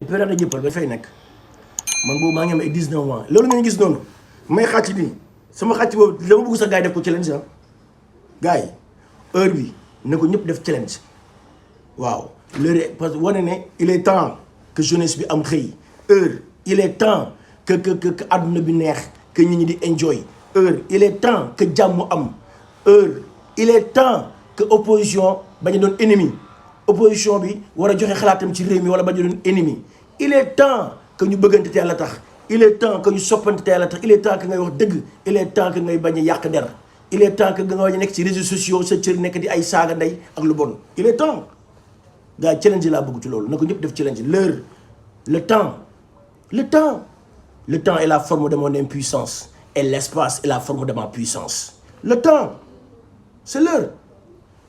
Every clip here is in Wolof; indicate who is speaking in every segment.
Speaker 1: période jëppal ba fay nekk man boobu maa ngi am ay 19 ans loolu ngeen gis noonu may xàcc nii sama xàcc boobu dama bëgg sax gars yi def ko challenge ah gars yi heure bi na ko ñëpp def challenge waaw l'heure parce que wane ne il est temps que jeunesse bi am xëy heure il est temps que àdduna bi neex que nit ñi di enjoy heure il est temps que jàmm am heure il est temps que opposition bañ a doon ennemi opposition bi war a joxe xalaatam ci réew mi wala bañ a doon ennemi il est temps que ñu bëggante te yàlla tax il est temps que ñu soppante te yàlla tax il est temps que ngay wax dëgg il est temps que ngay bañ a yàq der il est temps que nga bañ a nekk ci réseaux sociaux sa cër nekk di ay saaga ndey ak lu bon il est temps gars yi challenge laa bëgg ci loolu na ko ñëpp def challenge l'heure le temps est la forme de mon impuissance et l'espace est la forme de ma puissance le temps c'est l'heure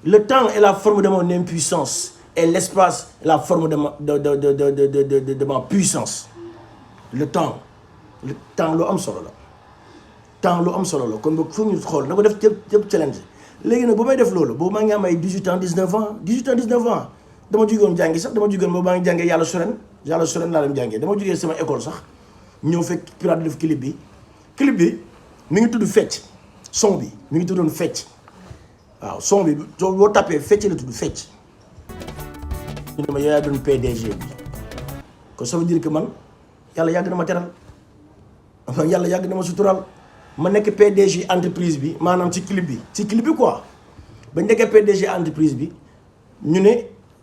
Speaker 1: le temps est la forme de mon impuissance et l'espace est la forme de ma puissance le temps lu am solo la kon boog fu ñu xool na ko def yëpp challenge léegi nag bu may def loolu boobu maa ngi am ay 18 ans 19 ans dama jógewoon jàngi sax dama jógewoon boobu maa ngi jàngee yàlla suren laa dem jàngee dama jógee sama école sax ñëw fekk Pirate def clip bi mi ngi tudd fecc son bi mi ngi tuddoon fecc waaw son bi boo tapé fecc la tudd fecc ñu ne ma yaa doon PDG bi kon ça veut dire que man yàlla yàgg na ma teral yàlla yàgg na ma sutural ma nekk PDG entreprise bi maanaam ci clip bi quoi ba nekkee PDG entreprise bi ñu ne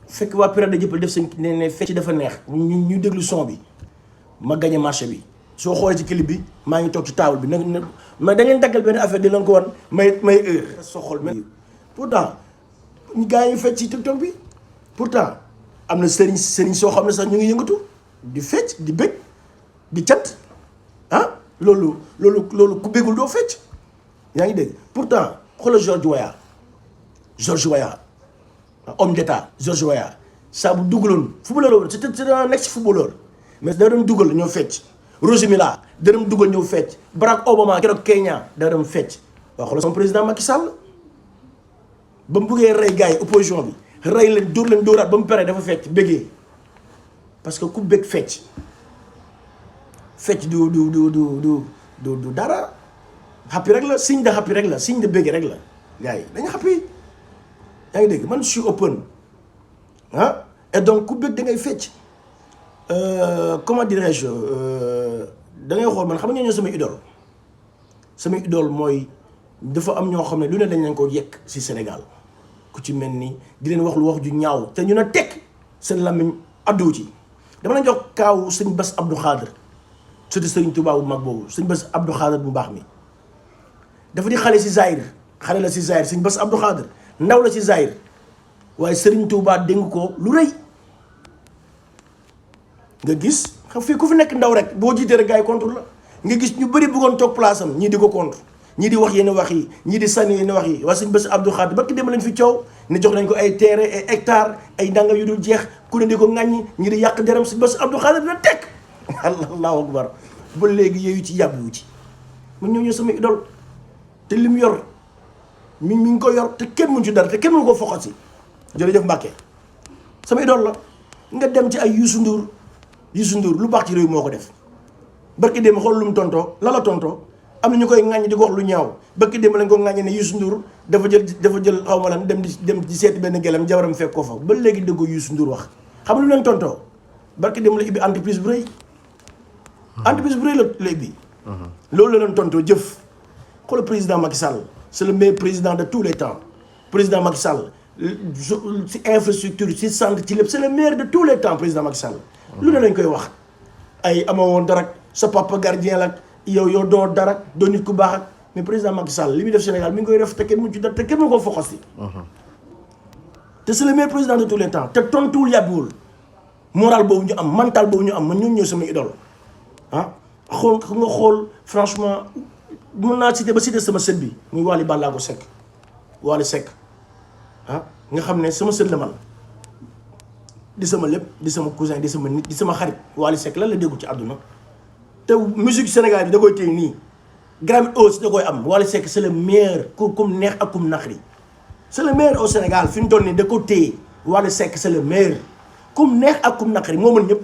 Speaker 1: fekk waa Pirate jëppal def seen ne fecc dafa neex ñu déglu son bi ma gagné marché bi soo xoolee ci clip bi maa ngi toog ci table bi nag mais da ngeen daggal benn affaire di leen ko wan may heure soo xool mais pourtant gars yi fecc ci TikTok bi pourtant am na sëriñ soo xam ne sax ñu ngi yëngatu di fecc di bëgg di cat ah loolu ku bëggul doo fecc yaa ngi dégg pourtant xoolal George Weah homme d'état George Weah saa bu dugaloon footballeur woon c'est un ex footballeur mais da doon dugal ñoo fecc Roger Mila da doon dugal ñëw fecc Barack Obama keroog Kenya da doon fecc waaw xoolal sama président Macky Sall ba mu buggee rey gars yi opposition bi rey leen dóoraat ba mu paree dafa fecc bëggee parce que ku bëgg fecc du dara happy rek la signe de happy rek la signe de bëgg rek la gars yi dañu happy yaa ngi dégg man je suis open ah et donc ku bëgg da ngay fecc comment dirais-je da ngay xool man xam nga ñoo sama idole mooy dafa am ñoo xam ne lu ne dañ leen ko yekk ci Sénégal ku ci mel ni di leen wax lu wax ju ñaaw te ñu ne tekk seen làmmiñ addu ci dama la jox kaaw sëñ Bass Abdou Khadre surtout sëriñ Touba bu mag boobu sëñ Bass Abdou Khadre bu baax mi dafa di xale la ci Zahir sëñ Bass Abdou Khadre ndaw la ci Zahir waaye sëriñ Touba dénk ko lu rëy nga gis xam fii ku fi nekk ndaw rek boo jiitee rek gars yi contre la nga gis ñu bëri bëggoon toog place am ñii di ko contre ñii di wax yenn wax yi ñii di sànni yenn wax yi waa sëñ Bass Abdou Khadre ba ki dem lañ fi coow ne jox nañ ko ay terrain ay hectares ay ndanga yu dul jeex ku ne di ko ŋàññi ñii di yàq deram sëñ Bass Abdou Khadre dina tekk allahu akbar ba léegi yooyu ci yàbbu ci man ñoo sama idole te lim yor mi ngi ko yor te kenn mënu ci dara te kenn mënu ko foxati jërëjëf Mbacke sama idole la nga dem ci ay Youssou Ndour lu baax ci réew moo ko def barki dem xool lu mu tontoo la tontoo am na ñu koy ŋàññi di ko wax lu ñaaw barki dem lañ ko ŋàññi ne Youssou Ndour dafa jël xaw ma lan dem di seeti benn gelam jabaram fekk ko fa ba léegi déggoo Youssou Ndour wax xam lu leen tontoo barki dem la ibbi entreprise bu rëy la ibbi loolu la leen tontoo jëf xoolal président Macky Sall c'est le meilleur président de tous les temps président Macky Sall ci infrastructure ci centre ci lépp c'est le meilleur de tous les temps président Macky Sall lu ne lañ koy wax ay ama woon dara sa papa gardien la yow doo dara doo nit ku baax ak mais président Macky Sall li muy def Sénégal mi ngi koy def te kenn mu ci dara te kenn mu ko foxasi te c'est le meilleur président de tous les temps te tontuwul yàbbiwul moral boobu ñu am mental boobu ñu am man ñoo sama idole ah xool franchement mën naa citer sama sët bi muy Wally Ballago Seck ah nga xam ne sama sët la man di sama lépp di sama cousin di sama nit di sama xarit Wally Seck lan la déggu ci àdduna te musique Sénégal bi da koy téye nii Grammy aussi da koy am Wally Seck c'est le meilleur kum neex ak kum naqari c'est le meilleur au Sénégal fi mu toll nii da ko téye Wally Seck c'est le meilleur kum neex ak kum naqari moo mën ñëpp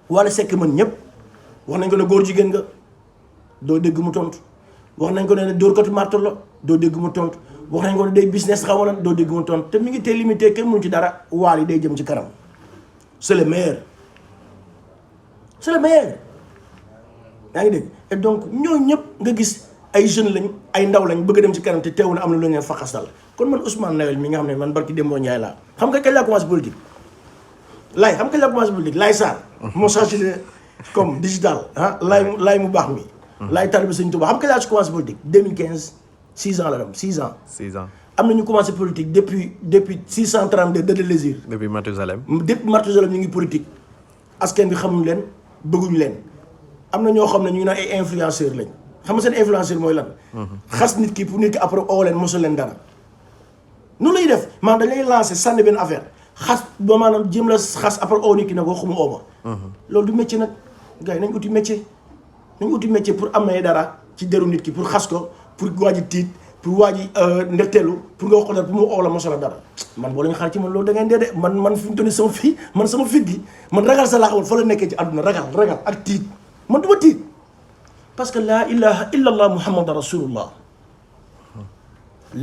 Speaker 1: Wally Seck mën ñëpp wax nañ ko ne góor jigéen nga doo dégg mu tontu wax nañ ko ne dóorkatu marto la doo dégg mu tontu wax nañ ko ne day business xaw ma doo dégg mu tontu te mi ngi tee limité kenn mënu ci dara. Wally day jëm ci kanam c'est le meilleur c'est le meilleur yaa ngi dégg et donc ñooñu ñëpp nga gis ay jeunes lañ ay ndaw lañ bëgg dem ci kanam te teewul am na lu ngeen faxasal kon man Ousmane Noël mi nga xam ne man barki Demba Ndiaye laa xam nga kañ laa commencé politique laay xam nga kañ laa commencé politique laay Sarr moo changé comme digital laay mu baax mi laay talibi Sëñ Tuubaa xam nga kañ laa ci commencé politique 2015 6 ans la dem 6 ans am na ñu commencé politique depuis 632 de Délésir
Speaker 2: depuis Mathusalem
Speaker 1: ñu ngi politique askan bi xamuñ leen bëgguñ leen am na ñoo xam ne ñu ngi naan ay influenceur lañ xam nga seen influenceur mooy lan xas nit ki pour nit ki après oo leen mosul leen dara nu lay def maanaam dañ lay lancé sànni benn affaire xas ba maanaam jéem la xas après oo nit ki nag waxuma oo ma loolu du métier nag gars yi nañ uti métier pour amee dara ci deru nit ki pour xas ko pour waaji tiit pour waaji ndetteelu pour nga wax ko dara pour mu oo la mosul la dara man boo leen xaar ci man loolu da ngeen dee de man fi mu toll nii sama fit gi man ragal sa laa xamul fa la nekkee ci àdduna ragal ak tiit man du ma tiit parce que laa ilaha illa allah muhammad rasulullah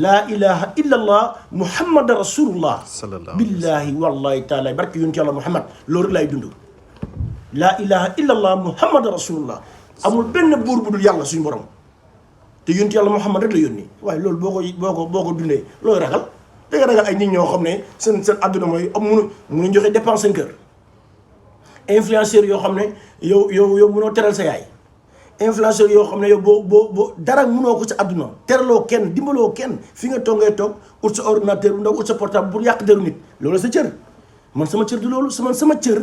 Speaker 1: laa ilaha illa allah muhammad rasulullah billahi wallahi taala barke yonent yàlla muhammad loolu lay dund laa ilaha illa allah muhammad rasulullah amul benn buur bu dul yàlla suñu borom te yonent yàlla muhammad rek la yónni waaye loolu boo ko dundee looy ragal da nga ragal ay nit ñoo xam ne seen àdduna mooy am munu joxe dépense seen kër influenceur yoo xam ne yow munoo teral sa yaay influenceur yoo xam ne yow boo dara munoo ko sa àdduna teraloo kenn dimbaloo kenn fi nga toog ngay toog ut sa ordinateur bu ndaw ut sa portable pour yàq deru nit loolu sa cër man sama cër du loolu sama cër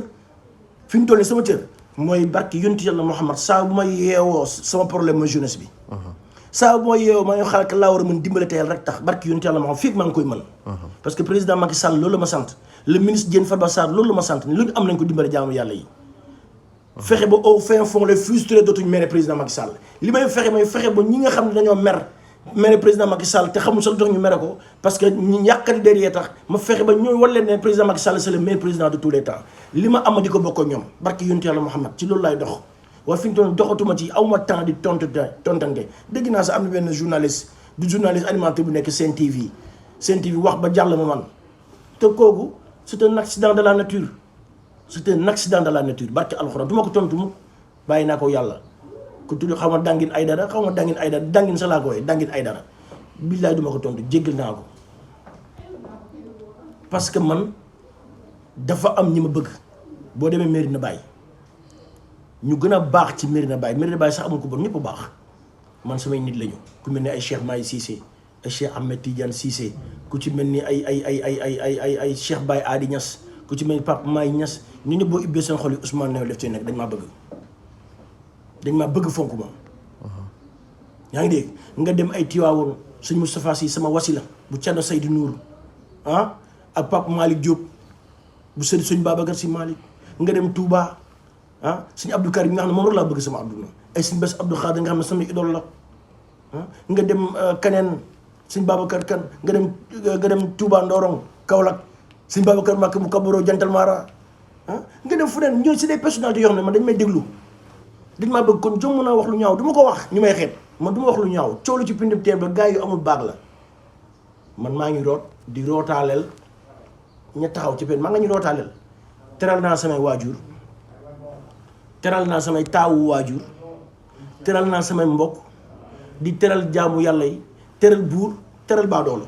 Speaker 1: fi mu toll nii sama cër mooy barki yonent yàlla Muhammad saa bu ma yeewoo sama problème mooy jeunesse bi saa bu ma yeewoo maa ngi xalaat ka laa war a mën dimbale te yàlla rek tax barki yonent yàlla Muhammad fii maa ngi koy mën parce que président Macky Sall loolu la ma sant le ministre Diène Farba Sarr loolu la ma sant lu ñu am nañ ko dimbale jaamu yàlla yi fexe ba au fin fond les frustrés dootuñu mere président Macky Sall li may fexe mooy fexe ba ñi nga xam ne dañoo mere président Macky Sall te xamul sax lu tax ñu mere ko parce que ñi yàqati derrière tax ma fexe ba ñooy war leen ne président Macky Sall c'est le meilleur président de tous les temps li ma am di ko bokk ak ñoom barki yonent yàlla Muhammad ci loolu laay dox waaye fi ñu toll doxatuma ci awma temps di tontante dégg naa sax am na benn journaliste animateur bu nekk Sen TV wax ba jàll ma man te kooku c'est un accident de la nature barke alxuraan du ma ko tontu mu bàyyi naa ko yàlla ku tudd xaw ma dangin ay dara dangin sa laa ko waaye dangin ay dara billaay du ma ko tontu jéggal naa ko parce que man dafa am ñi ma bëgg boo demee Médina Baye ñu gën a baax ci Médina Baye sax amul ko bon ñëpp baax man samay nit lañu ku mel ni ay Cheikh Maye Cissé ay Cheikh Ahmed Tidiane Cissé ku ci mel ni ay Cheikh Baye Adi Niass ku ci mel ni Pape Maye Niass ñu ne boo ubbee seen xol yi Ousmane Noël def ci nekk dañ maa bëgg fonk ma yaa ngi dégg nga dem ay Tiwaawoon sëñ Moustapha Sy sama wasila bu Thierno Seydou Nour ak Pape Malick Diop bu sëñ Babacar Sy Malick nga dem Touba sëñ Abdou Karim nga xam ne moom rek laa bëgg sama àdduna ay sëñ Bass Abdou Khadir nga xam ne sama idole la nga dem keneen sëñ Babacar Kane nga dem Touba Ndorong Kaolack sëñ Babacar Màkk mu kabaro jantal Mara nga dem fu neen ñooñu c'est des personnalités yoo xam ne man dañ may déglu dañ maa bëgg kon jom mën a wax lu ñaaw du ma ko wax ñu may xeet man du ma wax lu ñaaw coow lu ci pindub teen ba gars yu amul baag la man maa ngi root di rootaaleel ña taxaw ci pen maa nga ñu rootaaleel teral naa samay waajur teral naa samay taawu waajur teral naa samay mbokk di teral jaamu yàlla yi teral buur teral baadoolo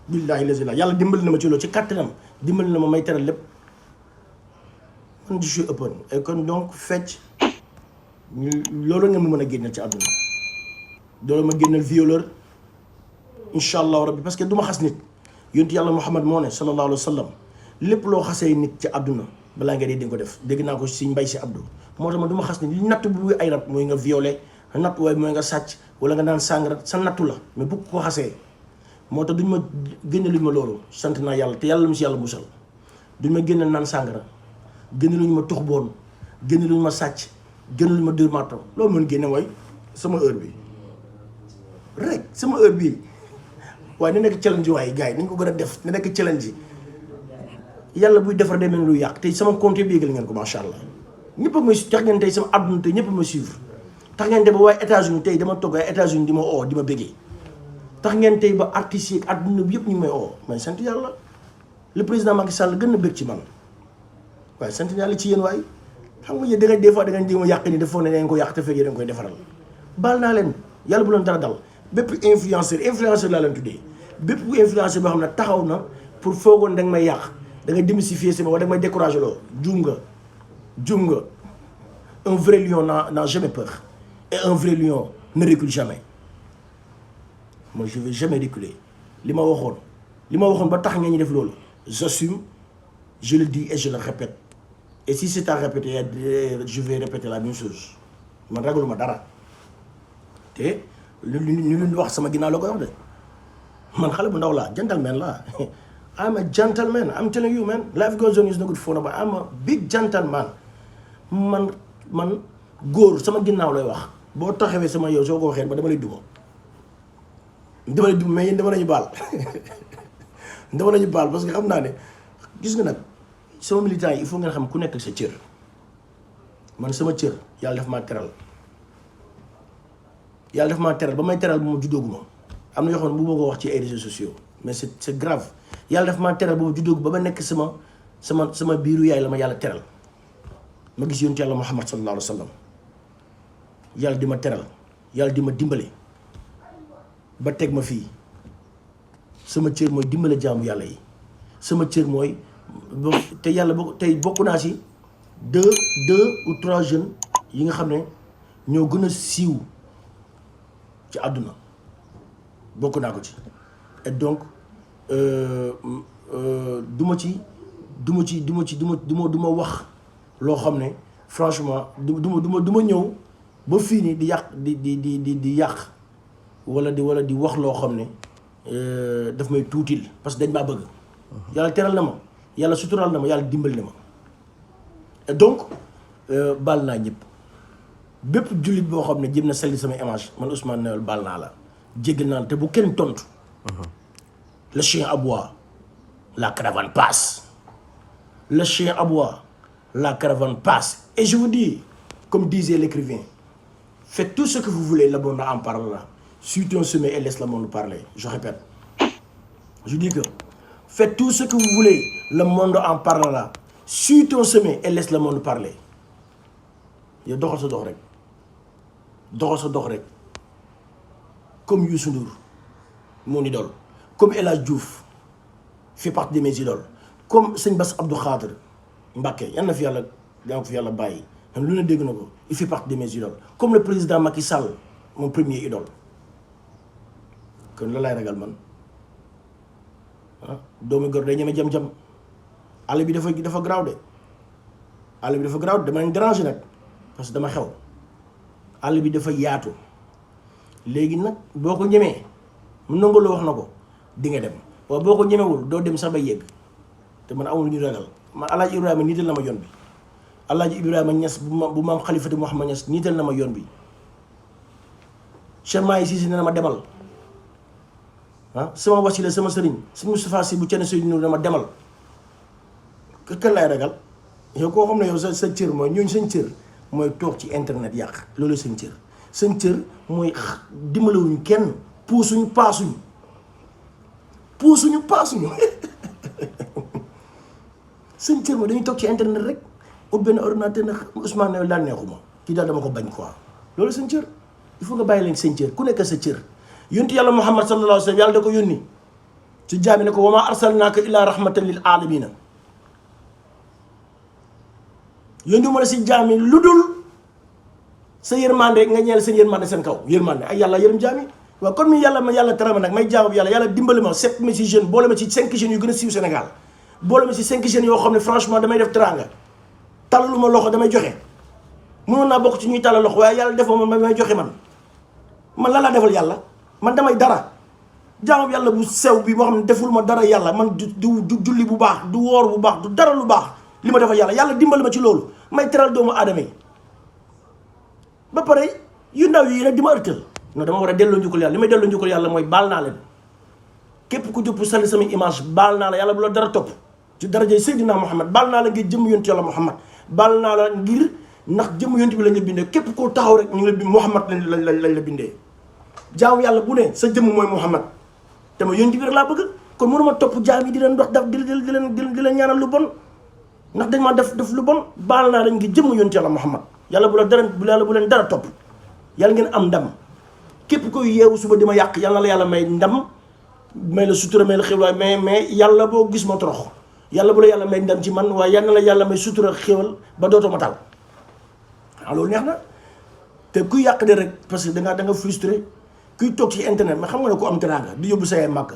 Speaker 1: billaahi lazi la yàlla dimbali na ma ci loolu ci kàttanam dimbali na ma may teral lépp man je suis open et kon donc fecc loolu nga ma mën a génneel ci àdduna loolu ma génneel violeur incha allahu rabbi parce que du ma xas nit yonent yàlla Muhammad moo ne sallallahu alayhi wa sallam lépp loo xasee nit ci àdduna balaa nga dee di nga ko def dégg naa ko si mbay si Abdou moo tax ma du ma xas nit li natt bu ay rab mooy nga violé natt waaye mooy nga sàcc wala nga naan sàngara sa nattu la mais bu ko xasee moo tax duñ ma génne luñ ma loolu sant naa yàlla te yàlla mu si yàlla musal duñ ma génne naan sàngara génne luñ ma tux boon génne luñ ma sàcc génne luñ ma dër marto loolu mën génne mooy sama heure bi rek sama heure bi waaye na nekk challenge waaye gars yi nañ ko gën a def na nekk challenge yi yàlla buy defar demee lu yàq tey sama compte bi yégal ngeen ko macha allah ñëpp a may tax ngeen tey sama àdduna tey ñëpp a ma suivre tax ngeen tey ba waaye États-Unis tey dama toog ay États-Unis di ma oo di ma bëggee tax ngeen tey ba artistes yi àdduna bi yëpp ñu may oo may sant yàlla le président Macky Sall gën na bëgg ci man waaye sant yàlla ci yéen waay xam nga yéen da nga des fois da nga jéem a yàq ni dafa foog ne da ngeen ko yàq te fekkee da nga koy defaral baal naa leen yàlla bu leen dara dal bépp influenceur laa leen tuddee bépp influenceur boo xam ne taxaw na pour foogoon da nga may yàq da nga démystifier sama wala da nga may découragé loo juum nga un vrai lion n'a jamais peur et un vrai lion ne recule jamais moi je vais jamais reculer li ma waxoon ba tax ngeen ñu def loolu j'assume je le dis et je le répète et si c'est à répéter je vais répéter la même chose man ragaluma dara te lu leen wax sama ginnaaw la koy wax de man xale bu ndaw laa gentleman laa I'm a gentleman I'm telling you man life goes on is no good for nobody I'm a big gentleman man góor sama ginnaaw lay wax boo taxawee sama yow soo ko waxee ba dama lay duma mais yéen dama nañu baal parce que xam naa ne gis nga nag sama militant yi il faut ngeen xam ku nekk sa cër man sama cër yàlla daf maa teral ba may teral bu ma juddooguma am na yoo xam ne bu ma ko wax ci ay réseaux sociaux mais c'est grave yàlla daf maa teral ba ma juddoogu ba ma nekk sama biiru yaay la ma yàlla teral ma gis yonent yàlla Muhammad sallallahu alayhi wa sallam yàlla di ma teral yàlla di ma dimbale ba teg ma fii sama cër mooy dimbale jaamu yàlla yi sama cër mooy te yàlla tey bokk naa ci deux ou trois jeunes yi nga xam ne ñoo gën a siiw ci àdduna bokk naa ko ci et donc du ma wax loo xam ne franchement du ma ñëw ba fii nii di yàq di yàq wala di wax loo xam ne daf may tuutil parce que dañ maa bëgg yàlla teral na ma yàlla suturaal na ma yàlla dimbali na ma et donc baal naa ñëpp bépp jullit boo xam ne jëm na salli sama image man Ousmane Noël baal naa la jéggal naa la te bu kenn tontu le chien aboie la caravane passe le chien aboie la caravane passe et je vous dis comme disait l'écrivain faites tout ce que vous voulez le monde en parlera suis ton sommet et laisse le monde parler je répète je dis que faites tout ce que vous voulez le monde en parlera suis ton sommet et laisse le monde parler yow doxal sa dox rek comme Youssou Ndour mon idole comme El Hadj Diouf fait partie de mes idoles comme sëñ Bass Abdou Khadre Mbacké yal na fi yàlla bàyyi man lu ne dégg na ko il fait partie de mes idoles comme le président Macky Sall mon premier idole kon la lay ragal man doomu góor day ñeme jam-jam àll bi dafa garaaw de dama leen déranger nag parce que dama xew àll bi dafa yaatu léegi nag boo ko ñemee mu nangu la wax na ko di nga dem waaye boo ko ñemewul doo dem sax ba yegg te man amul lu ñu ragal man Alaaji Ibrahima niital na ma yoon bi Alaaji Ibrahima Niass bu maam Xalifatu Muhammad Niass niital na ma yoon bi Cheikh Mahi Cissé ne na ma demal sama wasila sama sëriñ si Moustapha Sy bu cene Seydou Nour na ma demal kan laay ragal yow koo xam ne yow sa cër mooy ñooñu seen cër mooy toog ci internet yàq loolu seen cër mooy dimbalewuñu kenn puusuñu paasuñu seen cër mooy dañuy toog ci internet rek ut benn ordinateur nag Ousmane Noël daal neexuma kii daal dama ko bañ quoi loolu seen cër il faut nga bàyyi leen seen cër ku nekk sa cër yonent yàlla Muhammad sallallahu alayhi wa sallam yàlla da ko yónni ci jaami ne ko wa maa arsalnaaka illaa rahmatan lil aalamiina yónni ma la si jaami lu dul sa yërmande nga ñeel seen yërmande seen kaw yërmande ay yàlla yërëm jaami waaw kon mi yàlla teral ma nag may jaamu yàlla dimbali ma sept ma si jeune boole ma ci 5 jeunes yu gën a siiw Sénégal boole ma si 5 jeunes yoo xam ne franchement damay def teranga talalu ma loxo damay joxe mënoon naa bokk ci ñuy talal loxo waaye yàlla defoo man may joxe man la laa defal yàlla man damay dara jaamu yàlla bu sew bi moo xam ne deful ma dara yàlla man du julli bu baax du woor bu baax du dara lu baax li ma defal yàlla dimbali ma ci loolu may teral doomu aadama yi ba pare yu ndaw yi nag di ma ërtal non dama war a delloo njukkal yàlla li may delloo njukkal yàlla mooy baal naa leen képp ku jóg pour sali sama image baal naa la yàlla bu la dara topp ci darajay Seydina Muhammad baal naa la ngir jëm yonent yàlla Muhammad baal naa la ngir ndax jëm yonent bi lañ la bindee képp koo taxaw rek ñu ngi la bind Muhammad lañ la bindee jaamu yàlla bu ne sa jëmm mooy Muhammad te ma yonent bi rek laa bëgg kon mënuma topp jaam yi di leen dox daf di leen ñaanal lu bon ndax dañ maa def lu bon baal naa la ngir jëmm yonent yàlla Muhammad yàlla bu leen dara topp yàlla ngeen am ndam képp koy yeewu suba di ma yàq yàlla na la yàlla may ndam may la sutura may la xéwal mais yàlla boo gis ma torox yàlla bu la yàlla may ndam ci man waaye yàlla na la yàlla may sutura xéwal ba dootoo ma taal waaw loolu neex na te kuy yàq de rek parce que da nga frustré kuy toog ci internet mais xam nga ne ku am teranga di yóbbu say màkk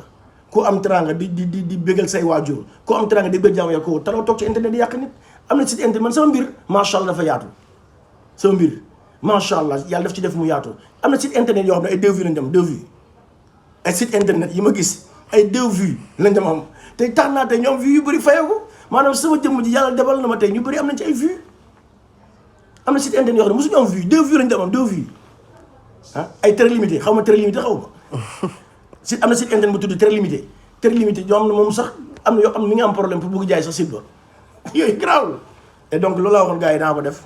Speaker 1: ku am teranga di bégal say waajur ku am teranga di bégal jaamu yàlla ko taloo toog ci internet di yàq nit am na site internet man sama mbir macha allah dafa yaatu sama mbir macha allah yàlla daf ci def mu yaatu am na site internet yoo xam ne ay 2 vues lañ dem 2 vues ay site internet yi ma gis ay 2 vues lañ dem am te tax naa tey ñoom vues yu bëri fayeeku maanaam sama jëmm ji yàlla defal na ma tey ñu bëri am nañ ci ay vues am na site internet yoo xam ne mosuñu am vues 2 vues lañ dem am 2 vues ah ay très limité xaw ma très limité xaw ma site am na site internet bu tudd très limité ñoo xam ne moom sax am na yoo xam ne mi ngi am problème pour bëgg jaay sax site ba yooyu grave et donc loolu laa waxoon gars yi naa ko def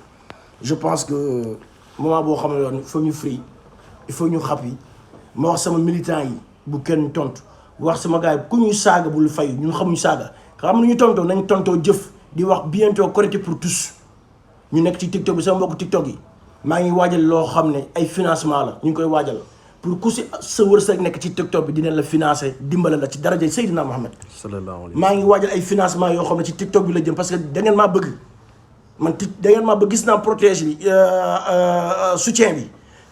Speaker 1: je pense que moment boo xam ne yoon il faut ñu free il faut ñu xàppi ma wax sama militant yi bu kenn tontu wax sama gars yi ku ñuy saaga bul fay ñun xamuñ saaga xam nu ñu tontoo nañ tontoo jëf di wax bientôt Korité pour tous ñu nekk ci TikTok bi sama mbokk TikTok yi maa ngi waajal loo xam ne ay financement la ñu ngi koy waajal pour ku si sa wërsëg nekk ci TikTok bi dinañ la financer dimbale la ci daraja Seydina Mohamed maa ngi waajal ay financement yoo xam ne ci TikTok bi la jëm parce que da ngeen maa bëgg man da ngeen maa bëgg gis naa protège bi soutien bi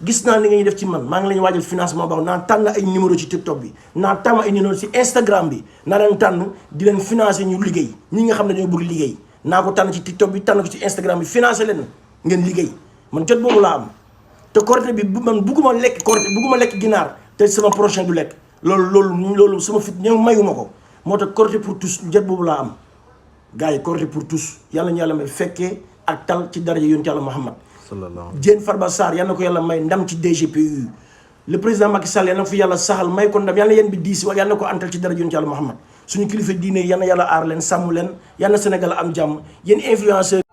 Speaker 1: gis naa li nga ñuy def ci man maa ngi leen waajal financement baax naa tànn ay numéro ci TikTok bi naa tànn ay numéro ci Instagram bi naa leen tànn di leen financer ñu liggéey ñi nga xam ne ñoo bëgg liggéey naa ko tànn ci TikTok bi tànn ko ci Instagram bi financer leen ngeen liggéey man jot boobu laa am te Korité bi man bugguma lekk Korité bugguma lekk ginaar te sama prochain du lekk loolu sama fit ñëw mayuma ko moo tax Korité pour tous jot boobu laa am gars yi Korité pour tous yàlla ñu yàlla may fekkee ak tal ci daraja yonent yàlla Muhammad Diène Farba Sarr yàlla na ko yàlla may ndam ci DGPU le président Macky Sall yàlla na ko fi yàlla saxal may ko ndam yàlla na yéen bi diis yàlla na ko antal ci daraja yonent yàlla Muhammad suñu kilifa diine yàlla na yàlla aar leen sàmm leen yàlla na Sénégal am jàmm yéen influenceurs